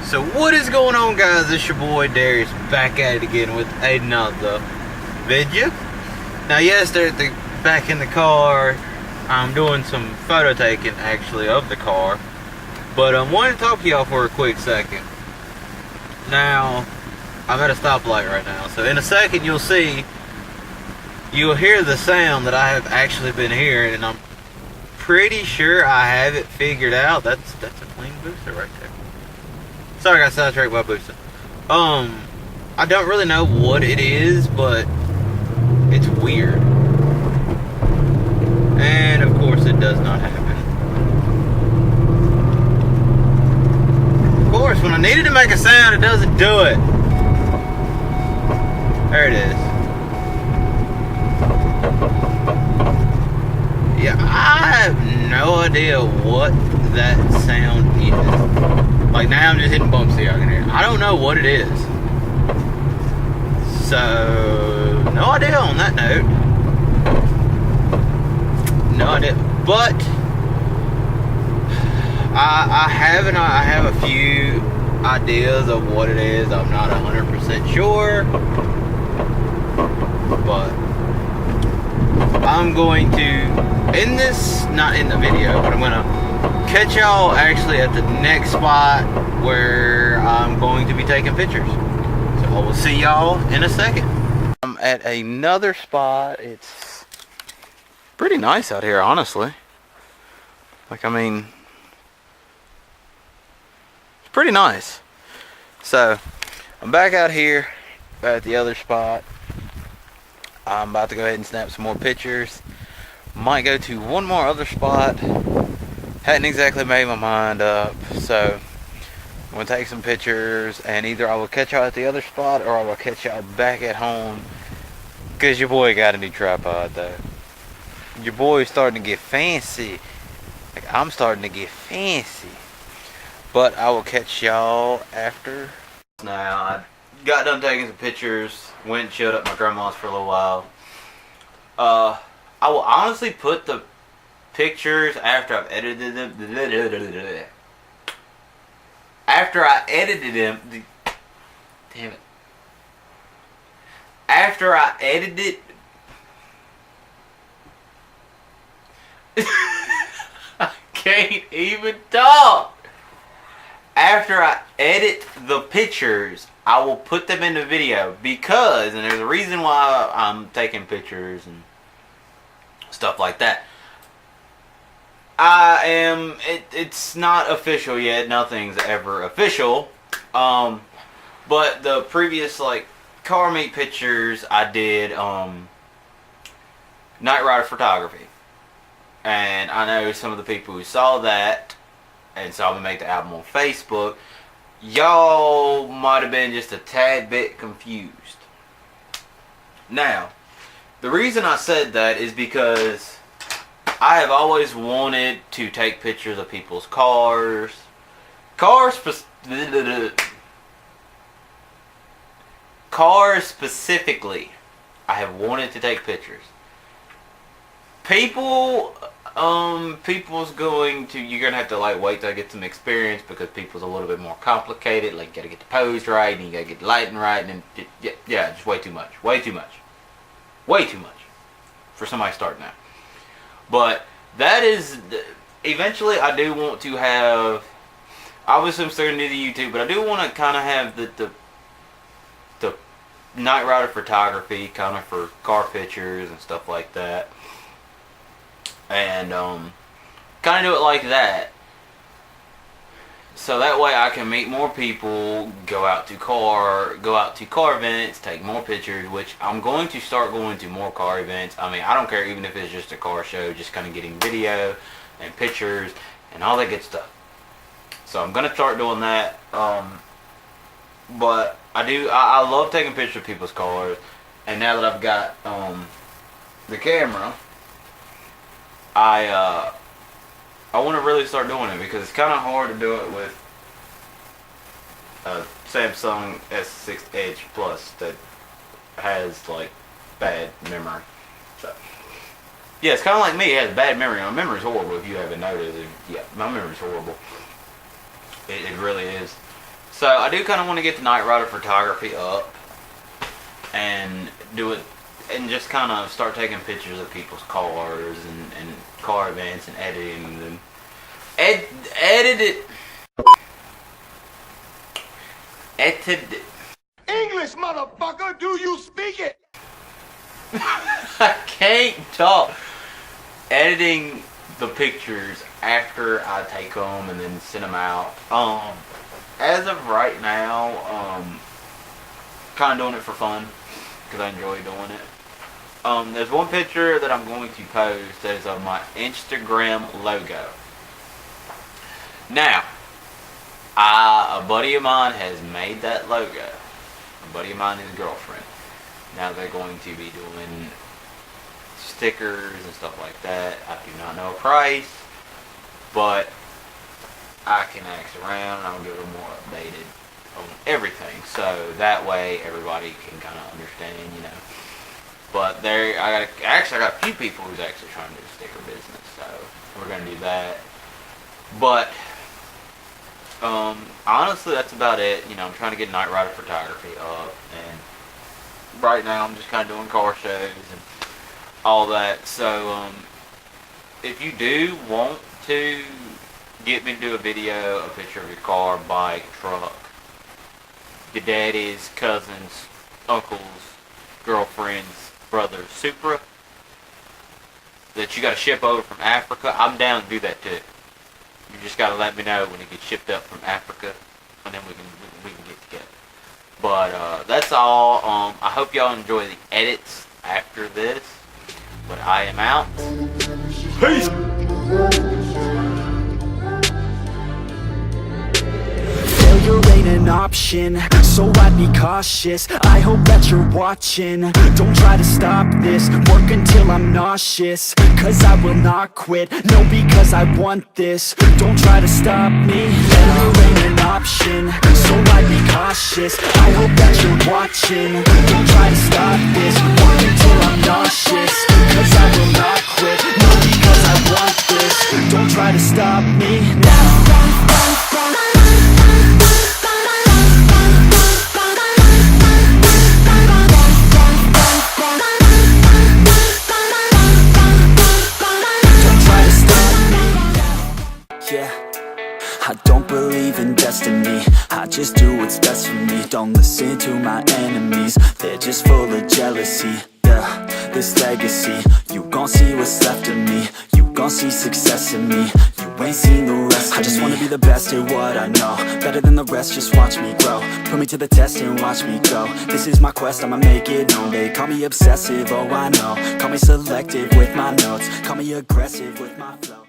So what is going on, guys? It's your boy Darius back at it again with another video. Now yes, they're back in the car. I'm doing some photo taking actually of the car, but I wanted to talk to y'all for a quick second. Now I'm at a stoplight right now, so in a second you'll hear the sound that I have actually been hearing, and I'm pretty sure I have it figured out. That's a clean booster right there. Sorry, I got sidetracked by boosting. I don't really know what it is, but it's weird. And of course, it does not happen. Of course, when I needed to make a sound, it doesn't do it. There it is. Yeah, I have no idea what that sound is. Like, now I'm just hitting bumps here. I don't know what it is. So, no idea on that note. No idea. But I have a few ideas of what it is. I'm not 100% sure. But I'm going to, not in the video, but I'm going to catch y'all actually at the next spot where I'm going to be taking pictures. So I will see y'all in a second. I'm at another spot. It's pretty nice out here, honestly. Like, I mean, it's pretty nice. So I'm back out here at the other spot. I'm about to go ahead and snap some more pictures. Might go to one more other spot. Hadn't exactly made my mind up, so I'm going to take some pictures, and either I will catch y'all at the other spot or I will catch y'all back at home, because your boy got a new tripod though. Your boy is starting to get fancy. Like, I'm starting to get fancy. But I will catch y'all after. Now, I got done taking some pictures, went and chilled at my grandma's for a little while. I will honestly put the pictures after I've edited them. After I edited them. Damn it. After I edited. I can't even talk. After I edit the pictures, I will put them in the video because, and there's a reason why I'm taking pictures and stuff like that. It's not official yet. Nothing's ever official. But the previous, like, car meet pictures I did, Knightryder photography. And I know some of the people who saw that and saw me make the album on Facebook, y'all might have been just a tad bit confused. Now, the reason I said that is because I have always wanted to take pictures of people's cars. Cars specifically, I have wanted to take pictures. People's going to, you're gonna have to like wait till I get some experience, because people's a little bit more complicated. Like, you gotta get the pose right, and you gotta get the lighting right, and then, yeah, just way too much for somebody starting out. But that is, eventually I do want to have, obviously I'm starting to do YouTube, but I do want to kind of have the Knightryder photography kind of for car pictures and stuff like that. And kind of do it like that. So that way I can meet more people, go out to car events, take more pictures, which I'm going to start going to more car events. I mean, I don't care even if it's just a car show, just kind of getting video and pictures and all that good stuff. So I'm going to start doing that. But I love taking pictures of people's cars, and now that I've got the camera, I want to really start doing it, because it's kind of hard to do it with a Samsung S6 Edge Plus that has like bad memory. So yeah, it's kind of like me. It has bad memory. My memory's horrible. If you haven't noticed, yeah, my memory's horrible. It really is. So I do kind of want to get the Knightryder photography up and do it, and just kind of start taking pictures of people's cars and car events and editing them. Edit it. English, motherfucker, do you speak it? I can't talk. Editing the pictures after I take them and then send them out. As of right now, kind of doing it for fun because I enjoy doing it. There's one picture that I'm going to post that is of my Instagram logo. Now, a buddy of mine has made that logo. A buddy of mine and his girlfriend. Now they're going to be doing stickers and stuff like that. I do not know a price, but I can ask around and I'll get a little more updated on everything. So that way everybody can kind of understand, you know. But I got a few people who's actually trying to do sticker business, so we're gonna do that. But honestly, that's about it. You know, I'm trying to get Knightryder photography up, and right now I'm just kind of doing car shows and all that. So if you do want to get me to do a video, a picture of your car, bike, truck, your daddy's, cousins, uncles, girlfriends, brothers, Supra, that you got to ship over from Africa, I'm down to do that too. You just got to let me know when it gets shipped up from Africa, and then we can get together. But that's all. I hope y'all enjoy the edits after this. But I am out. Peace. Failure ain't an option, so I'd be cautious. I hope that you're watching. Don't try to stop this. Work until I'm nauseous, cause I will not quit. No, because I want this. Don't try to stop me. Failure ain't an option, so I'd be cautious. I hope that you're watching. Don't try to stop this. Work until I'm nauseous, cause I will not quit. No, because I want this. Don't try to stop me now. I don't believe in destiny, I just do what's best for me. Don't listen to my enemies, they're just full of jealousy. Yeah, this legacy, you gon' see what's left of me. You gon' see success in me, you ain't seen the rest of me. I just wanna be the best at what I know, better than the rest, just watch me grow. Put me to the test and watch me go. This is my quest, I'ma make it known. They call me obsessive, oh I know. Call me selective with my notes, call me aggressive with my flow.